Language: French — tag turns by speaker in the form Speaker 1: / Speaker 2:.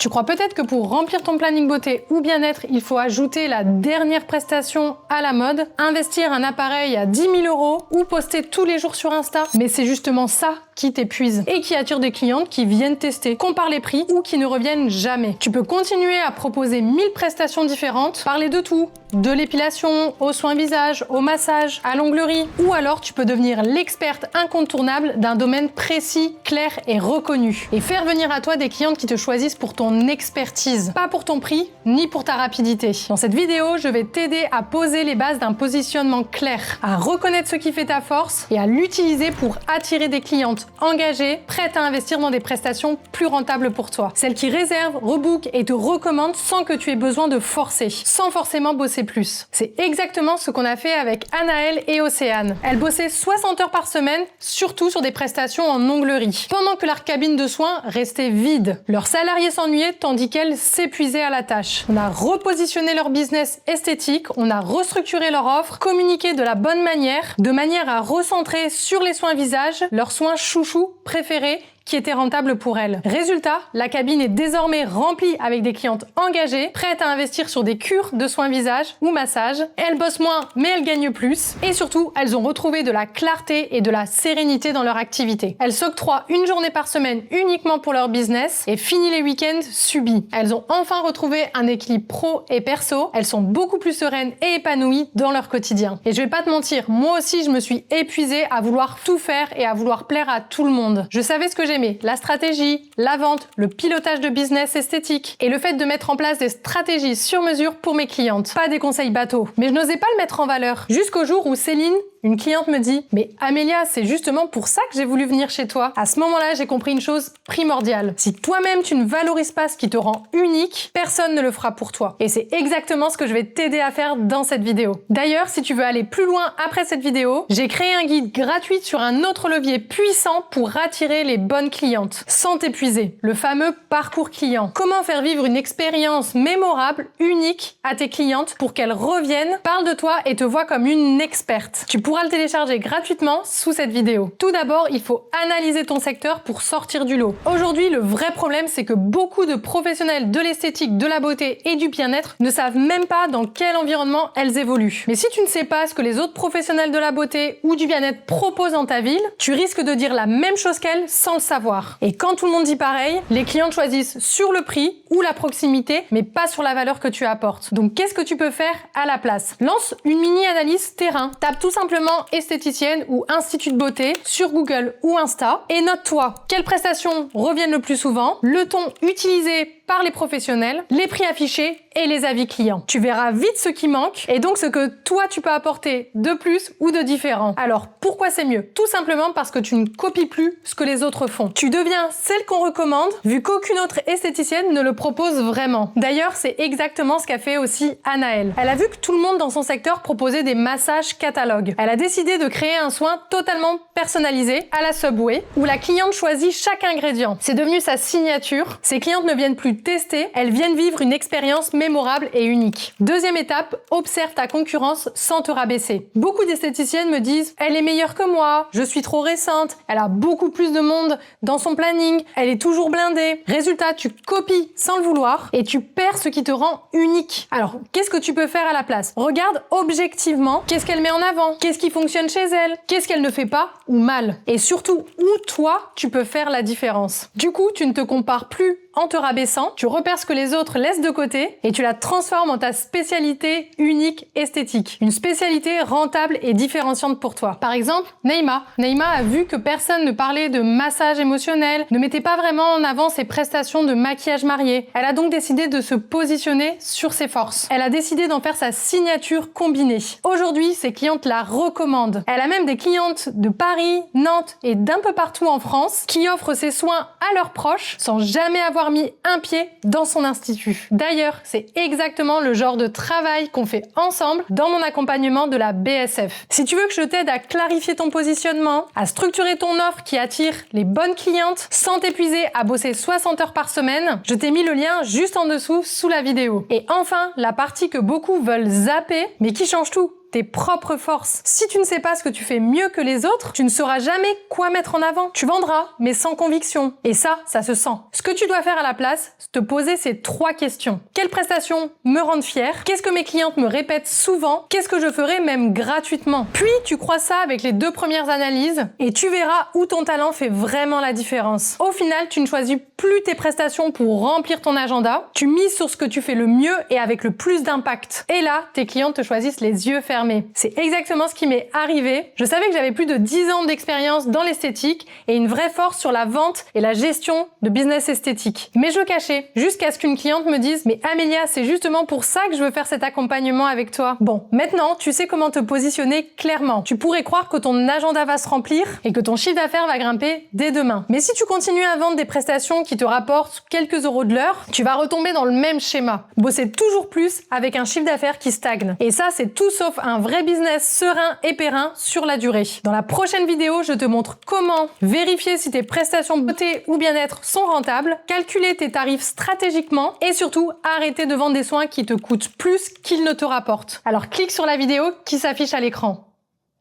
Speaker 1: Tu crois peut-être que pour remplir ton planning beauté ou bien-être, il faut ajouter la dernière prestation à la mode, investir un appareil à 10 000 € ou poster tous les jours sur Insta. Mais c'est justement ça qui t'épuise et qui attire des clientes qui viennent tester, comparent les prix ou qui ne reviennent jamais. Tu peux continuer à proposer 1000 prestations différentes, parler de tout, de l'épilation, aux soins visage, au massage, à l'onglerie, ou alors tu peux devenir l'experte incontournable d'un domaine précis, clair et reconnu et faire venir à toi des clientes qui te choisissent pour ton expertise, pas pour ton prix ni pour ta rapidité. Dans cette vidéo, je vais t'aider à poser les bases d'un positionnement clair, à reconnaître ce qui fait ta force et à l'utiliser pour attirer des clientes engagées, prêtes à investir dans des prestations plus rentables pour toi. Celles qui réservent, rebookent et te recommandent sans que tu aies besoin de forcer, sans forcément bosser plus. C'est exactement ce qu'on a fait avec Anaëlle et Océane. Elles bossaient 60 heures par semaine, surtout sur des prestations en onglerie, pendant que leur cabine de soins restait vide. Leurs salariés s'ennuyaient tandis qu'elles s'épuisaient à la tâche. On a repositionné leur business esthétique, on a restructuré leur offre, communiqué de la bonne manière, de manière à recentrer sur les soins visage, leurs soins chouchous préférés qui était rentable pour elle. Résultat, la cabine est désormais remplie avec des clientes engagées, prêtes à investir sur des cures de soins visage ou massage. Elles bossent moins, mais elles gagnent plus. Et surtout, elles ont retrouvé de la clarté et de la sérénité dans leur activité. Elles s'octroient une journée par semaine uniquement pour leur business et fini les week-ends subis. Elles ont enfin retrouvé un équilibre pro et perso. Elles sont beaucoup plus sereines et épanouies dans leur quotidien. Et je vais pas te mentir, moi aussi je me suis épuisée à vouloir tout faire et à vouloir plaire à tout le monde. Je savais ce que j'aimais, la stratégie, la vente, le pilotage de business esthétique et le fait de mettre en place des stratégies sur mesure pour mes clientes. Pas des conseils bateaux. Mais je n'osais pas le mettre en valeur. Jusqu'au jour où Céline, une cliente, me dit « Mais Amélia, c'est justement pour ça que j'ai voulu venir chez toi. » À ce moment-là, j'ai compris une chose primordiale. Si toi-même tu ne valorises pas ce qui te rend unique, personne ne le fera pour toi. Et c'est exactement ce que je vais t'aider à faire dans cette vidéo. D'ailleurs, si tu veux aller plus loin après cette vidéo, j'ai créé un guide gratuit sur un autre levier puissant pour attirer les bonnes clientes, sans t'épuiser. Le fameux parcours client. Comment faire vivre une expérience mémorable, unique à tes clientes pour qu'elles reviennent, parlent de toi et te voient comme une experte. Tu pourras le télécharger gratuitement sous cette vidéo. Tout d'abord, il faut analyser ton secteur pour sortir du lot. Aujourd'hui, le vrai problème, c'est que beaucoup de professionnels de l'esthétique, de la beauté et du bien-être ne savent même pas dans quel environnement elles évoluent. Mais si tu ne sais pas ce que les autres professionnels de la beauté ou du bien-être proposent dans ta ville, tu risques de dire la même chose qu'elles sans le savoir. Et quand tout le monde dit pareil, les clientes choisissent sur le prix ou la proximité, mais pas sur la valeur que tu apportes. Donc, qu'est-ce que tu peux faire à la place? Lance une mini-analyse terrain. Tape tout simplement esthéticienne ou institut de beauté sur Google ou Insta et note-toi quelles prestations reviennent le plus souvent, le ton utilisé par les professionnels, les prix affichés et les avis clients. Tu verras vite ce qui manque et donc ce que toi tu peux apporter de plus ou de différent. Alors pourquoi c'est mieux? Tout simplement parce que tu ne copies plus ce que les autres font. Tu deviens celle qu'on recommande vu qu'aucune autre esthéticienne ne le propose vraiment. D'ailleurs, c'est exactement ce qu'a fait aussi Anaëlle. Elle a vu que tout le monde dans son secteur proposait des massages catalogues. Elle a décidé de créer un soin totalement personnalisé à la Subway où la cliente choisit chaque ingrédient. C'est devenu sa signature. Ses clientes ne viennent plus tester, elles viennent vivre une expérience mémorable et unique. Deuxième étape, observe ta concurrence sans te rabaisser. Beaucoup d'esthéticiennes me disent « Elle est meilleure que moi, je suis trop récente, elle a beaucoup plus de monde dans son planning, elle est toujours blindée. » Résultat, tu copies sans le vouloir et tu perds ce qui te rend unique. Alors, qu'est-ce que tu peux faire à la place? Regarde objectivement qu'est-ce qu'elle met en avant, qu'est-ce qui fonctionne chez elle, qu'est-ce qu'elle ne fait pas ou mal. Et surtout, où toi, tu peux faire la différence. Du coup, tu ne te compares plus en te rabaissant, tu repères ce que les autres laissent de côté et tu la transformes en ta spécialité unique esthétique. Une spécialité rentable et différenciante pour toi. Par exemple, Neima. Neima a vu que personne ne parlait de massage émotionnel, ne mettait pas vraiment en avant ses prestations de maquillage marié. Elle a donc décidé de se positionner sur ses forces. Elle a décidé d'en faire sa signature combinée. Aujourd'hui, ses clientes la recommandent. Elle a même des clientes de Paris, Nantes et d'un peu partout en France qui offrent ses soins à leurs proches sans jamais avoir mis un pied dans son institut. D'ailleurs, c'est exactement le genre de travail qu'on fait ensemble dans mon accompagnement de la BSF. Si tu veux que je t'aide à clarifier ton positionnement, à structurer ton offre qui attire les bonnes clientes sans t'épuiser à bosser 60 heures par semaine, je t'ai mis le lien juste en dessous sous la vidéo. Et enfin, la partie que beaucoup veulent zapper, mais qui change tout. tes propres forces. Si tu ne sais pas ce que tu fais mieux que les autres, tu ne sauras jamais quoi mettre en avant. Tu vendras, mais sans conviction. Et ça se sent. Ce que tu dois faire à la place, c'est te poser ces 3 questions. Quelles prestations me rendent fière? Qu'est-ce que mes clientes me répètent souvent? Qu'est-ce que je ferais même gratuitement? Puis tu crois ça avec les 2 premières analyses et tu verras où ton talent fait vraiment la différence. Au final, tu ne choisis plus tes prestations pour remplir ton agenda, tu mises sur ce que tu fais le mieux et avec le plus d'impact. Et là, tes clientes te choisissent les yeux fermés. C'est exactement ce qui m'est arrivé. Je savais que j'avais plus de 10 ans d'expérience dans l'esthétique et une vraie force sur la vente et la gestion de business esthétique. Mais je le cachais, jusqu'à ce qu'une cliente me dise « Mais Amélia, c'est justement pour ça que je veux faire cet accompagnement avec toi. » Bon, maintenant, tu sais comment te positionner clairement. Tu pourrais croire que ton agenda va se remplir et que ton chiffre d'affaires va grimper dès demain. Mais si tu continues à vendre des prestations qui te rapportent quelques euros de l'heure, tu vas retomber dans le même schéma. Bosser toujours plus avec un chiffre d'affaires qui stagne. Et ça, c'est tout sauf un vrai business serein et périn sur la durée. Dans la prochaine vidéo, je te montre comment vérifier si tes prestations beauté ou bien-être sont rentables, calculer tes tarifs stratégiquement et surtout arrêter de vendre des soins qui te coûtent plus qu'ils ne te rapportent. Alors clique sur la vidéo qui s'affiche à l'écran.